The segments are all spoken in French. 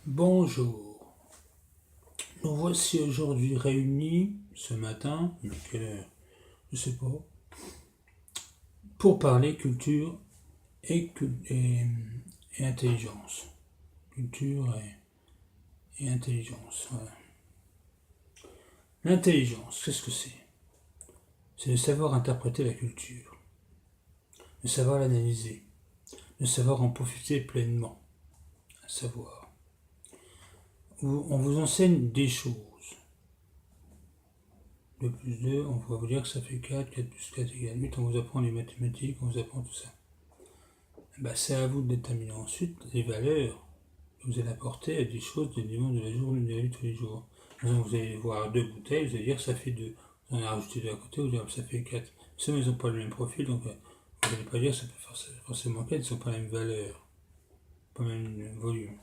Bonjour, nous voici aujourd'hui réunis ce matin, il est quelle heure? Je sais pas, pour parler culture et intelligence. Culture et intelligence. Voilà. L'intelligence, qu'est-ce que c'est? C'est de savoir interpréter la culture, de savoir l'analyser, de savoir en profiter pleinement, à savoir. On vous enseigne des choses. 2 plus 2, on va vous dire que ça fait 4, 4 plus 4 égale 8, on vous apprend les mathématiques, on vous apprend tout ça. C'est à vous de déterminer ensuite les valeurs que vous allez apporter à des choses des éléments de la journée, de la vie de tous les jours. Par exemple, vous allez voir 2 bouteilles, vous allez dire ça fait 2. Vous en avez rajouté 2 à côté, vous allez dire ça fait 4. Ça, ils n'ont pas le même profil, donc vous n'allez pas dire ça fait forcément 4, ils ne sont pas la même valeur, pas le même volume.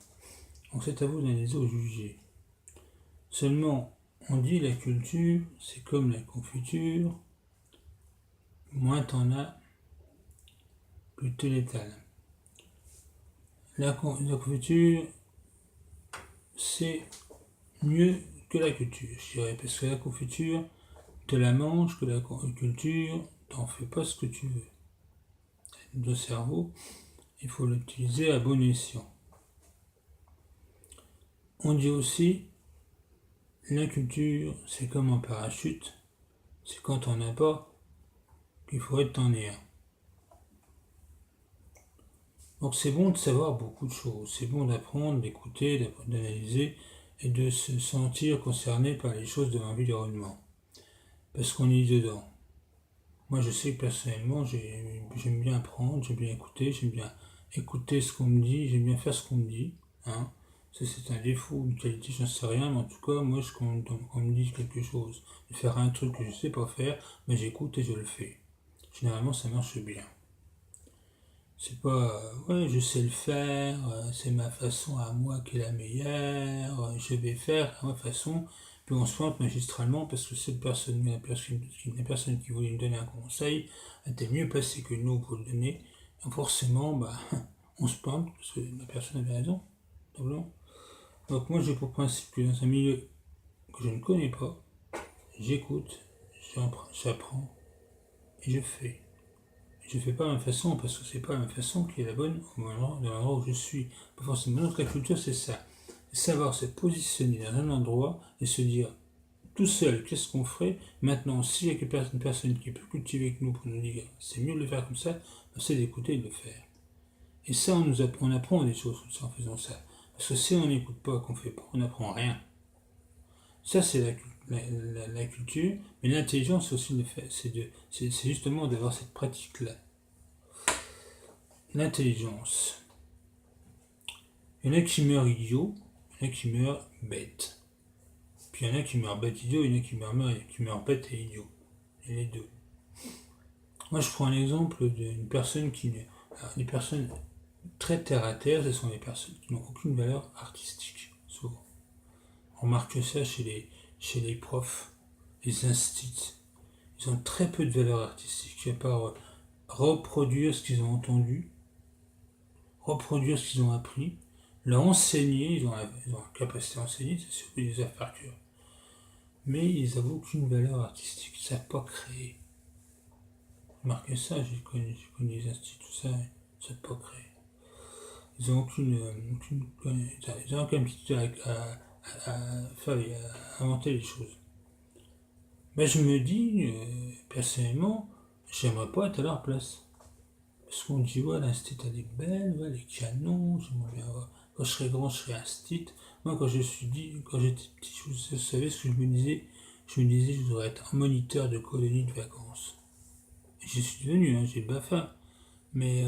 Donc c'est à vous d'analyser ou juger. Seulement, on dit la culture, c'est comme la confiture, moins t'en as, plus tu l'étales. La confiture, c'est mieux que la culture, je dirais, parce que la confiture, te la manges, que la culture, t'en fais pas ce que tu veux. Le cerveau, il faut l'utiliser à bon escient. On dit aussi, la culture, c'est comme un parachute, c'est quand on n'a pas qu'il faudrait que t'en aies un. Donc c'est bon de savoir beaucoup de choses, c'est bon d'apprendre, d'écouter, d'analyser et de se sentir concerné par les choses de l'environnement. Parce qu'on est dedans. Moi je sais que personnellement j'aime bien apprendre, j'aime bien écouter ce qu'on me dit, j'aime bien faire ce qu'on me dit. Hein. Ça c'est un défaut, une qualité, j'en sais rien, mais en tout cas moi quand on me dit quelque chose, de faire un truc que je sais pas faire, mais j'écoute et je le fais. Généralement ça marche bien. C'est pas, ouais, je sais le faire, c'est ma façon à moi qui est la meilleure, je vais faire à ma façon, puis on se plante magistralement parce que cette personne, la personne qui voulait nous donner un conseil était mieux placée que nous pour le donner, et forcément, on se plante parce que la personne avait raison, simplement. Donc moi j'ai pour principe que dans un milieu que je ne connais pas, j'écoute, j'apprends et je fais. Je fais pas la même façon parce que c'est pas la même façon qui est la bonne au moment dans l'endroit où je suis. Pas forcément. Donc la culture c'est ça. Savoir se positionner dans un endroit et se dire tout seul qu'est-ce qu'on ferait. Maintenant s'il y a une personne qui peut cultiver que nous pour nous dire c'est mieux de le faire comme ça, c'est d'écouter et de le faire. Et ça on apprend des choses en faisant ça. Parce que si on n'écoute pas, qu'on fait pas, on n'apprend rien. Ça c'est la culture, mais l'intelligence c'est aussi le fait, c'est justement d'avoir cette pratique-là. L'intelligence. Il y en a qui meurent idiots, il y en a qui meurent bêtes. Puis il y en a qui meurent bêtes idiots, il y en a qui meurent bêtes et idiots. Et les deux. Moi je prends un exemple d'une personne les personnes très terre à terre, ce sont les personnes qui n'ont aucune valeur artistique, souvent. On remarque ça chez les profs, les instituts. Ils ont très peu de valeur artistique, à part reproduire ce qu'ils ont entendu, reproduire ce qu'ils ont appris, leur enseigner, ils ont la capacité à enseigner, c'est sûr qu'ils les affaires cœur. Mais ils n'ont aucune valeur artistique, ils ne savent pas créer. Remarquez ça, j'ai connu les instituts, tout ça, ils ne savent pas créer. Ils n'ont aucune aptitude à inventer les choses. Je me dis, personnellement, j'aimerais pas être à leur place. Parce qu'on dit, ouais, l'instit elle est belle, ouais, les canons, j'aimerais bien voir. Quand je serai grand, je serai instit. Moi, quand j'étais petit, vous savez ce que je me disais? Je me disais, je voudrais être un moniteur de colonie de vacances. Et j'y suis devenu, hein, j'ai le BAFA. Mais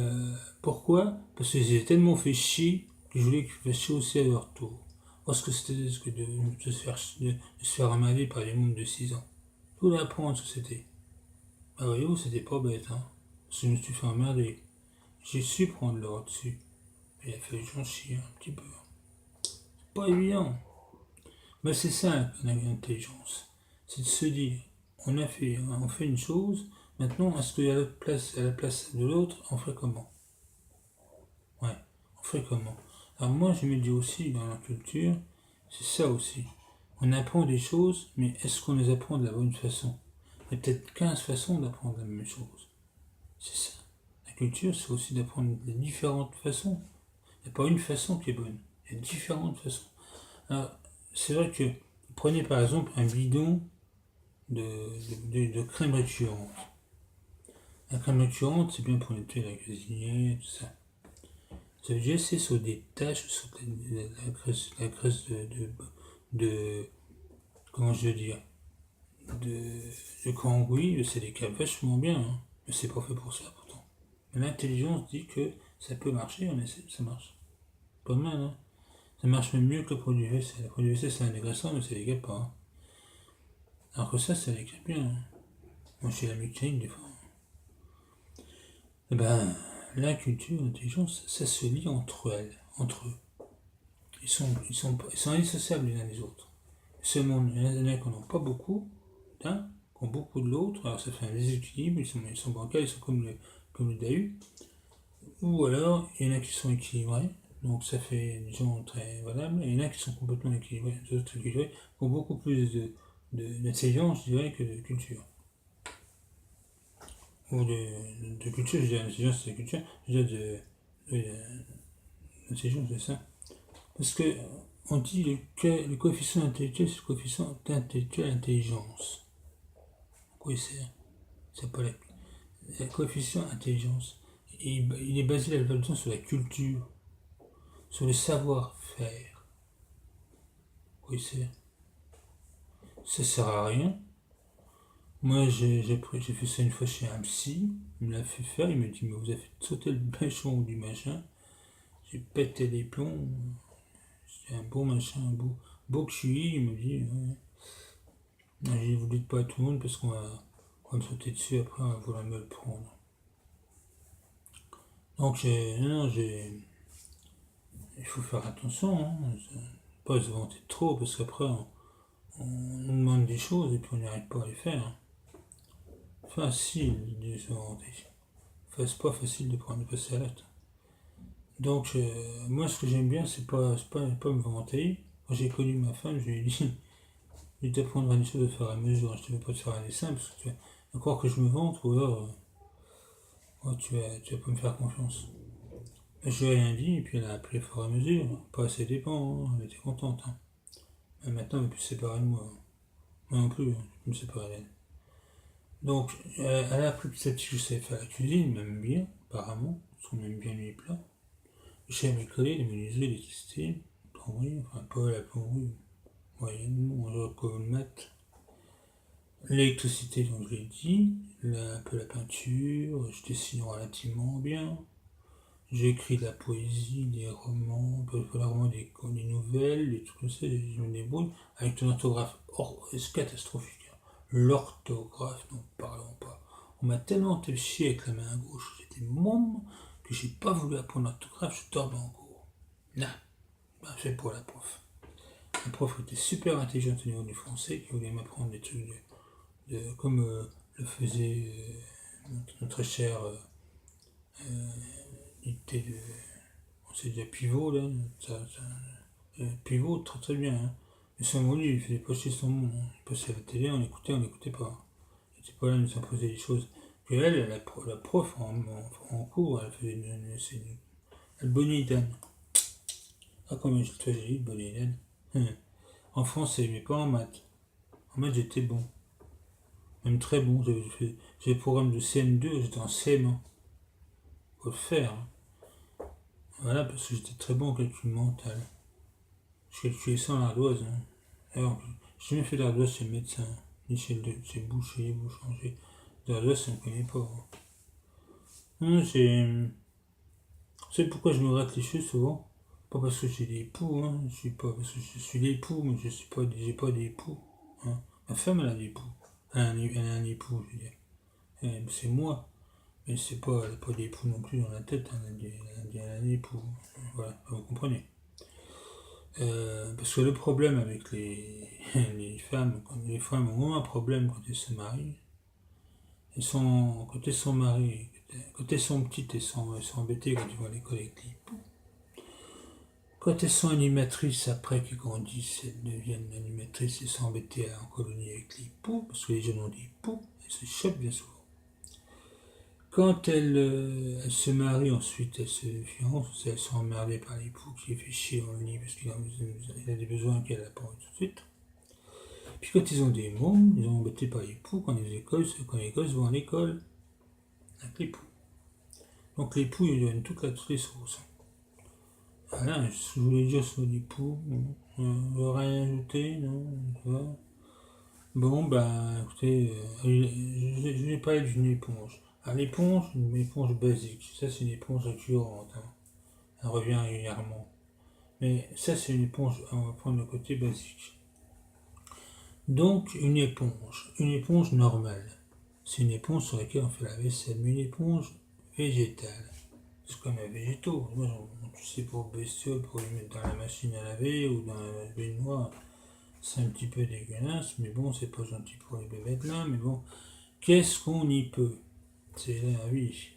pourquoi? Parce que j'ai tellement fait chier que je voulais qu'ils fassent chier aussi à leur tour. Parce que c'était de se faire ramader par les mômes de 6 ans. Je voulais apprendre ce que c'était. Voyez-vous, c'était pas bête, hein. Parce que je me suis fait emmerder. J'ai su prendre le dessus. Il a fallu que j'en chie un petit peu. C'est pas évident. C'est ça l'intelligence. C'est de se dire, on fait une chose, maintenant, est-ce qu'à la place de l'autre, on ferait comment? Ouais, on ferait comment? Alors moi, je me dis aussi, dans la culture, c'est ça aussi. On apprend des choses, mais est-ce qu'on les apprend de la bonne façon? Il y a peut-être 15 façons d'apprendre la même chose. C'est ça. La culture, c'est aussi d'apprendre de différentes façons. Il n'y a pas une façon qui est bonne. Il y a différentes façons. Alors, c'est vrai que, prenez par exemple un bidon de crème récurrente. La crème récurrente, c'est bien pour nettoyer la cuisinière, tout ça. Ça veut dire c'est sur des taches, sur la graisse de comment je veux dire, de cambouis, c'est des câbles vachement bien, hein. Mais c'est pas fait pour ça pourtant. Mais l'intelligence dit que ça peut marcher, on essaie, ça marche. Pas mal, hein. Ça marche même mieux que le produit WC. Le produit WC c'est un dégraissant, mais ça dégage pas, hein. Alors que ça dégage bien, hein. Moi je suis la mécanique des fois. Eh ben, la culture, l'intelligence, ça se lie entre elles, entre eux. Ils sont indissociables les uns des autres. Seulement, il y en a qui n'en ont pas beaucoup, hein, qui ont beaucoup de l'autre, alors ça fait un déséquilibre, ils sont bancals, ils sont comme le DAU. Ou alors, il y en a qui sont équilibrés, donc ça fait des gens très valables, et il y en a qui sont complètement équilibrés, d'autres équilibrés, qui ont beaucoup plus d'intelligence, je dirais, que de culture. Ou de culture, je dirais, l'intelligence c'est la culture, je dirais l'intelligence c'est ça. Parce que on dit que le coefficient intellectuel, c'est le coefficient intellectuel intelligence. Pourquoi il sert? C'est pas le coefficient intelligence. Il est basé la l'évaluation sur la culture, sur le savoir-faire. Pourquoi il sert? Ça sert à rien. Moi, j'ai fait ça une fois chez un psy, il me l'a fait faire, il m'a dit, mais vous avez fait sauter le bâchon du machin. J'ai pété les plombs, c'est un beau machin, un beau QI, il me dit, ouais. J'ai voulu pas à tout le monde parce qu'on va me sauter dessus après, on va vouloir me le prendre. Donc il faut faire attention, hein, pas se vanter trop parce qu'après on nous demande des choses et puis on n'arrive pas à les faire, hein. Facile de se vanter. C'est pas facile de passer à l'acte. Donc moi ce que j'aime bien c'est pas me vanter. Quand j'ai connu ma femme, je lui ai dit je t'apprendrai des choses de faire à mesure, je ne vais pas te faire un dessin parce que tu vas croire que je me vante ou alors tu vas pas me faire confiance. Je lui ai rien dit et puis elle a appris au fur et à mesure, pas à ses dépens, hein, elle était contente, hein. Mais maintenant elle ne peut plus se séparer de moi, hein. Moi non plus, hein, je peux me séparer d'elle. Donc elle a appris petit à petit que je savais faire la cuisine, même bien, apparemment, parce qu'on aime bien les plats. Je savais bricoler, les menuiseries, les tester, plomberie, enfin pas la plomberie, moyennement, on comme le mat. L'électricité, donc je l'ai dit, un peu la peinture, je dessine relativement bien. J'écris de la poésie, des romans, des nouvelles, des trucs comme ça, je me débrouille, avec une orthographe c'est catastrophique, hein. L'orthographe, n'en parlons pas. On m'a tellement fait chier avec la main gauche, j'étais môme, que j'ai pas voulu apprendre l'orthographe, je dormais en cours. Non, bah, fait pour la prof. La prof était super intelligente au niveau du français, qui voulait m'apprendre des trucs comme le faisait notre cher unité de. C'est déjà pivot là, pivot très très bien, hein. Mais son mot, il faisait pas chier son monde, hein. Il passait à la télé, on l'écoutait pas. Il était pas là, il nous imposait des choses. Puis elle, la prof en cours, elle faisait une bonne d'âne. Ah, comment je te dis, bonne d'âne. En français, mais pas en maths. En maths, j'étais bon. Même très bon. J'ai le programme de CM2, j'étais en CM1. Faut le faire, hein. Voilà, parce que j'étais très bon en calcul mental. Je calculais ça en ardoise, hein. Alors, j'ai jamais fait d'ardoise chez le médecin, ni chez le boucher, boucher. L'ardoise, ça ne me connaît pas, hein. Non, c'est pourquoi je me gratte les cheveux souvent. Pas parce que j'ai des époux, hein. Je suis pas parce que je suis l'époux, mais j'ai pas d'époux, hein. Ma femme, elle a des époux. Elle a un époux, je veux dire. C'est moi. Mais elle n'a pas d'époux non plus dans la tête, hein. Elle a un époux. Voilà, vous comprenez. Parce que le problème avec les femmes, quand les femmes ont un problème quand elles se marient, quand elles sont mariées, quand elles sont petites, elles sont embêtées quand ils vont à l'école avec l'époux. Quand elles sont animatrices, après qu'elles grandissent, elles deviennent animatrices et s'embêter en colonie avec les poux, parce que les jeunes ont des poux, elles se chopent bien souvent. Quand elles se marient, ensuite elles se fiancent, elles sont emmerdées par les poux qui les fait chier dans le lit parce qu'il a des besoins qu'elle n'a pas tout de suite. Puis quand ils ont des mômes, ils sont embêtés par les poux quand les gosses vont à l'école avec les poux. Donc les poux, ils donnent toutes les sauces. Voilà, je voulais dire sur les poux, rien ajouter, non, bon, ben, écoutez, je vais parler d'une éponge. Alors, l'éponge, une éponge basique. Ça, c'est une éponge récurrente. Hein. Elle revient régulièrement. Mais ça, c'est une éponge, on va prendre le côté basique. Donc, une éponge normale. C'est une éponge sur laquelle on fait la vaisselle, mais une éponge végétale. C'est comme un végétaux. Moi, tu sais, pour bestiole, pour les mettre dans la machine à laver ou dans la baignoire. C'est un petit peu dégueulasse, mais bon, c'est pas gentil pour les bébêtes là, mais bon, qu'est-ce qu'on y peut? C'est la vie.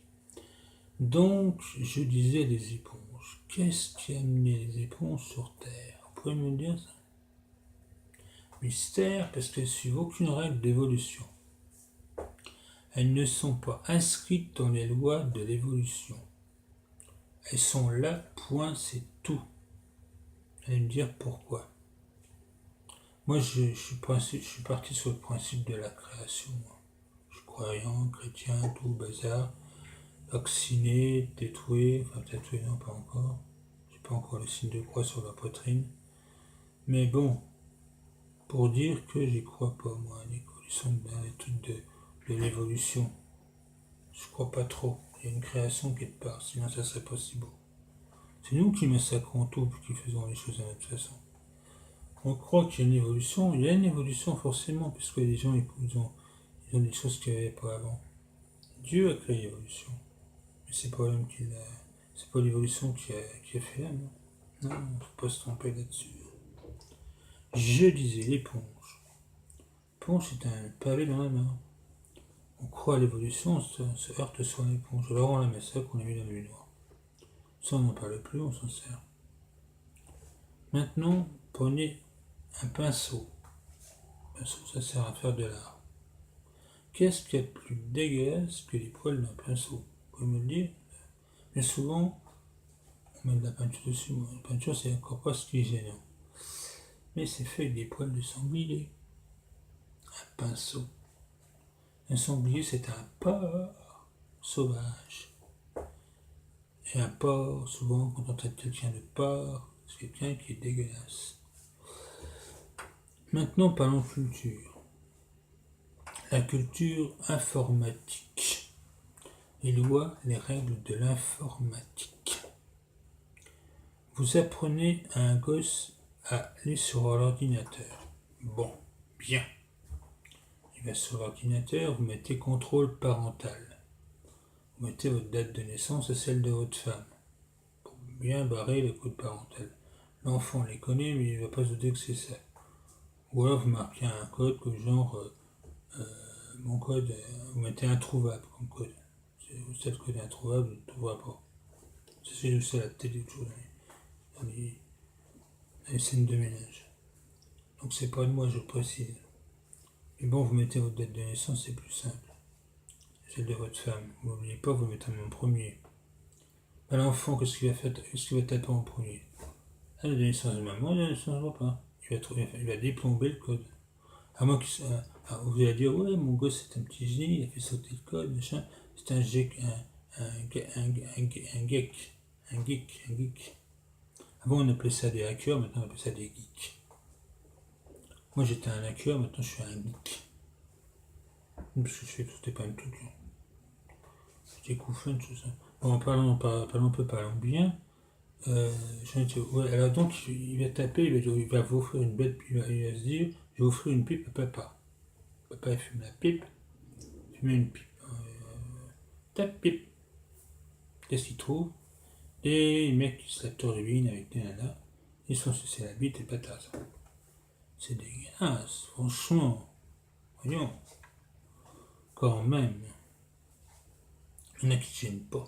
Donc, je disais les éponges. Qu'est-ce qui a amené les éponges sur Terre? Vous pouvez me le dire ça? Mystère, parce qu'elles suivent aucune règle d'évolution. Elles ne sont pas inscrites dans les lois de l'évolution. Elles sont là, point, c'est tout. Vous allez me dire pourquoi. Moi, je suis parti sur le principe de la création. Je suis croyant, chrétien, tout, bazar, vacciné, tatoué, enfin tatoué, non, pas encore. J'ai pas encore le signe de croix sur la poitrine. Mais bon, pour dire que j'y crois pas, moi, à l'évolution, dans les trucs de l'évolution. Je crois pas trop. Il y a une création quelque part, sinon ça serait pas si beau. C'est nous qui massacrons tout, qui faisons les choses à notre façon. On croit qu'il y a une évolution, il y a une évolution forcément, puisque les gens ils ont des choses qu'il n'y avait pas avant. Dieu a créé l'évolution, mais c'est pas l'homme qui l'a. C'est pas l'évolution qui a fait l'homme. Non, il ne faut pas se tromper là-dessus. Je disais l'éponge. L'éponge c'est un pavé dans la main. On croit à l'évolution, on se heurte sur l'éponge. Alors on la massacre, on la met dans le baignoire. Ça on n'en parle plus, on s'en sert. Maintenant, prenez un pinceau. Un pinceau, ça sert à faire de l'art. Qu'est-ce qu'il y a de plus dégueulasse que les poils d'un pinceau? Vous pouvez me le dire? Mais souvent, on met de la peinture dessus. La peinture, c'est encore pas ce qui est gênant. Mais c'est fait avec des poils de sanglier. Un pinceau. Un sanglier, c'est un porc sauvage. Et un porc, souvent, quand on traite quelqu'un de porc, c'est quelqu'un qui est dégueulasse. Maintenant, parlons culture. La culture informatique. Les lois, les règles de l'informatique. Vous apprenez à un gosse à aller sur l'ordinateur. Bon, bien. Il va sur l'ordinateur, vous mettez contrôle parental. Vous mettez votre date de naissance et celle de votre femme. Pour bien barrer le code parental. L'enfant les connaît, mais il ne va pas se douter que c'est ça. Ou alors vous marquez un code que genre, mon code, vous mettez introuvable comme code. Si vous savez le code est introuvable, vous ne le trouverez pas. C'est juste à la télé, toujours dans les scènes de ménage. Donc c'est pas de moi, je précise. Mais bon, vous mettez votre date de naissance, c'est plus simple. Celle de votre femme. Vous n'oubliez pas, vous mettez en premier. L'enfant, qu'est-ce qu'il va taper en premier? La date de naissance de maman, la date de naissance de papa. Il va déplomber le code. À moins qu'il vous allez dire, ouais, mon gosse c'est un petit génie, il a fait sauter le code, machin. C'est un geek. Un geek. Avant on appelait ça des hackers, maintenant on appelle ça des geeks. Moi j'étais un hacker, maintenant je suis un geek. Parce que je fais tout et plein de trucs. J'ai couffin, tout ça. Bon, parlons bien. Ouais, alors donc il va taper, il va vous offrir une bête, puis il va se dire, je vais offrir une pipe à papa. Papa il fume la pipe, fume une pipe. Tape pipe. Qu'est-ce qu'il trouve? Des mecs qui se la turbinent avec des nanas, ils sont sucés la bite et patate. C'est dégueulasse, franchement. Voyons. Quand même. Il y en a qui ne gênent pas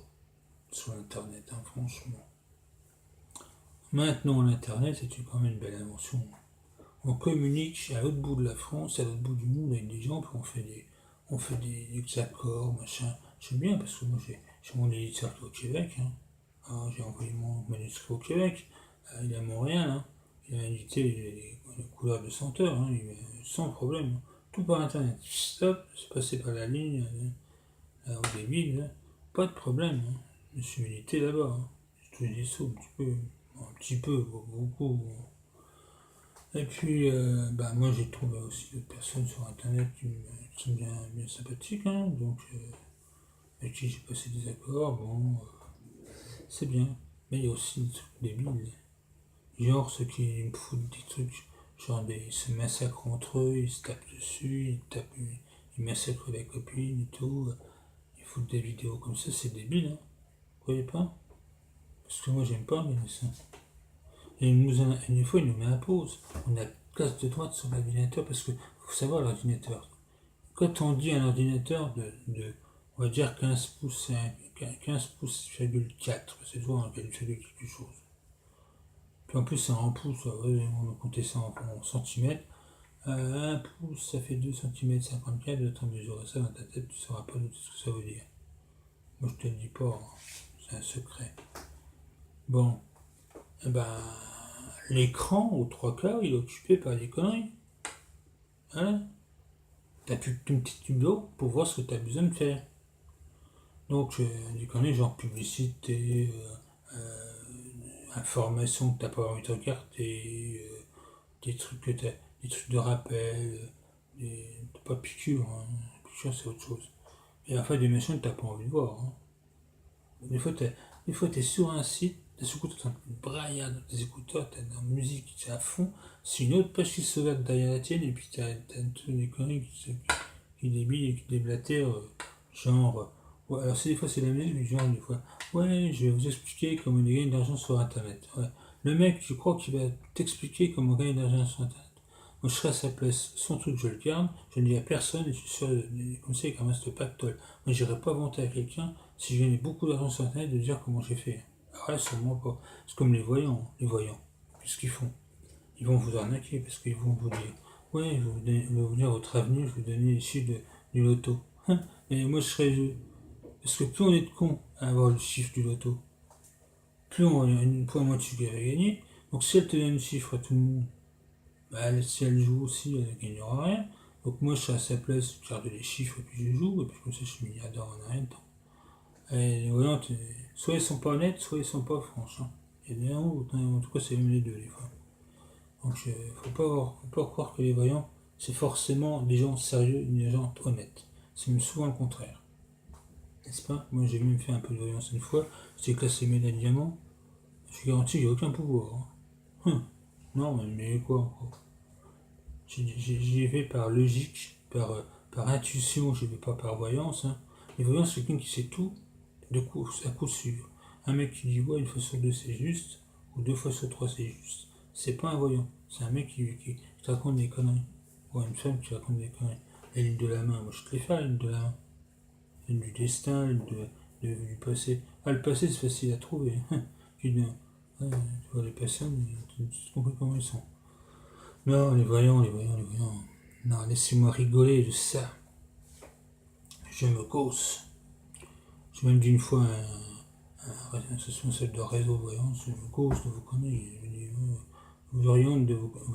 sur internet, hein, franchement. Maintenant, l'Internet, c'est quand même une belle invention. On communique à l'autre bout de la France, à l'autre bout du monde avec des gens, puis on fait des accords, machin. J'aime bien parce que moi j'ai mon éditeur qui est au Québec. Hein. Alors, j'ai envoyé mon manuscrit au Québec. Il est à Montréal. Hein. Il a indiqué les couleurs de senteur, hein, sans problème. Tout par internet. Stop, c'est passé par la ligne au débit, là. Pas de problème. Hein. Je suis milité là-bas. Hein. Je te dis ça un petit peu, beaucoup. Et puis, moi j'ai trouvé aussi d'autres personnes sur internet qui sont bien sympathiques, hein, donc avec qui j'ai passé des accords, bon, c'est bien. Mais il y a aussi des trucs débiles, genre ceux qui me foutent des trucs, genre ils se massacrent entre eux, ils se tapent dessus, ils massacrent la copine et tout, ils foutent des vidéos comme ça, c'est débile, hein, vous croyez pas? Parce que moi j'aime pas mais ça. Et une fois il nous met à pause, on a classe de droite sur l'ordinateur parce que faut savoir l'ordinateur. Quand on dit un ordinateur on va dire 15 pouces, c'est 15 pouces,4, c'est toujours un quelque chose. Puis en plus c'est en pouces, ouais, on a compté ça en centimètres. 1 pouce ça fait 2 cm 54, de temps mesurer ça dans ta tête, tu ne sauras pas ce que ça veut dire. Moi je te le dis pas, hein. C'est un secret. Bon, et l'écran aux trois quarts il est occupé par des conneries. Hein. T'as plus qu'une petite tuto pour voir ce que tu as besoin de faire. Donc, des conneries genre publicité, information que t'as pas envie de regarder, des trucs de rappel, pas piqûres, hein. Piqûres c'est autre chose. Et en fait, des machins que t'as pas envie de voir. Hein. Des fois, t'es sur un site, t'as sur coup, t'entends une braillade dans tes écouteurs, t'as de la musique qui est à fond, c'est une autre page qui se regarde derrière la tienne, et puis t'as des conneries qui débillent et qui déblatèrent, genre. Ouais, alors des fois c'est la musique du genre, des fois. Ouais, je vais vous expliquer comment gagner de l'argent sur internet. Ouais. Le mec, je crois qu'il va t'expliquer comment gagner de l'argent sur internet. Moi je serai à sa place, son truc je le garde, je ne dis à personne et je suis sûr des conseils comme reste pactole. Moi j'irai pas vanter à quelqu'un si je gagnais beaucoup d'argent sur internet de dire comment j'ai fait. Alors là sûrement pas. C'est comme les voyants. Qu'est-ce qu'ils font? Ils vont vous arnaquer parce qu'ils vont vous dire ouais, je vais vous dire votre avenir, je vais vous donner l'issue du loto. Et moi je serais. Parce que plus on est de cons à avoir le chiffre du loto, plus on a une fois moitié qui va gagner. Donc si elle te donne le chiffre à tout le monde, si elle joue aussi, elle ne gagnera rien. Donc moi je suis à sa place, je regarde les chiffres et puis je joue, et puis comme ça je suis milliardaire en rien de temps. Et les voyants, soit ils sont pas honnêtes, soit ils sont pas franches. Hein. Il y a des en tout cas c'est même les deux des fois. Donc faut pas croire que les voyants, c'est forcément des gens sérieux, des gens honnêtes. C'est même souvent le contraire. N'est-ce pas? Moi j'ai même fait un peu de voyance une fois, j'étais classé médaille diamant, je suis garanti que j'ai aucun pouvoir. Hein. Non, mais quoi encore? J'y vais par logique, par intuition, je vais pas par voyance. Hein. Les voyances, c'est quelqu'un qui sait tout à coup sûr. Un mec qui dit ouais, une fois sur deux c'est juste, ou deux fois sur trois c'est juste. C'est pas un voyant, c'est un mec qui te raconte des conneries. Ouais, une femme qui raconte des conneries. La ligne de la main, moi je te les fais la ligne de la main. La ligne du destin, la ligne du passé. Ah, le passé c'est facile à trouver. Tu vois les personnes, tu comprends comment ils sont. Non, les voyants, les voyants, les voyants. Non, laissez-moi rigoler de ça. Je me cause. J'ai même dit une fois un responsable de réseau de voyance, je me cause de vos conneries. Je dis, vous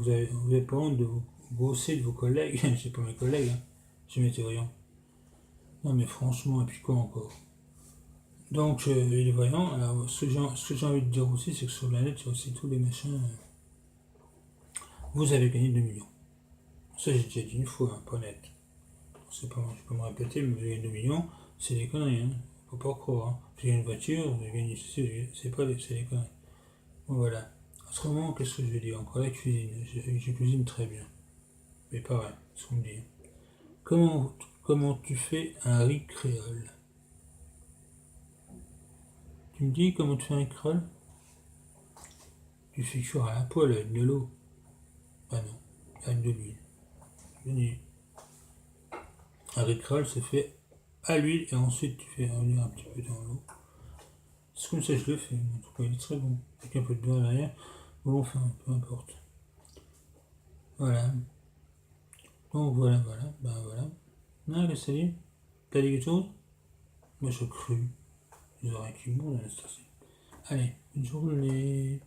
avez pas honte de vous bosser de vos collègues. C'est pas mes collègues, hein. J'ai mes voyants. Non mais franchement, et puis quoi encore? Donc les voyants, alors ce que j'ai envie de dire aussi, c'est que sur la net, il y a aussi tous les machins. Vous avez gagné 2 millions. Ça j'ai déjà dit une fois, hein, pas net. C'est pas, je peux me répéter, mais vous avez gagné 2 millions, c'est des conneries, hein. Faut pas croire. Hein. J'ai gagné une voiture, j'ai gagné ceci, c'est des conneries. Bon, voilà. Autrement, qu'est-ce que je vais dire? Encore la cuisine. Je cuisine très bien. Mais pareil, ce qu'on me dit. Comment tu fais un riz créole? Tu me dis comment tu fais un riz créole? Tu fais cuire à la poêle avec de l'eau. Ah non, avec de l'huile. Un riz créole se fait à l'huile et ensuite tu fais revenir un petit peu dans l'eau. C'est comme ça que je le fais. En tout cas, il est très bon. Avec un peu de beurre derrière. Bon, enfin, peu importe. Voilà. Donc voilà, voilà. Ben voilà. Ah, qu'est-ce que ça dit? T'as dit quelque chose? Moi, je cru. Ils auraient qui bon, Anastasie. Allez, bonne journée.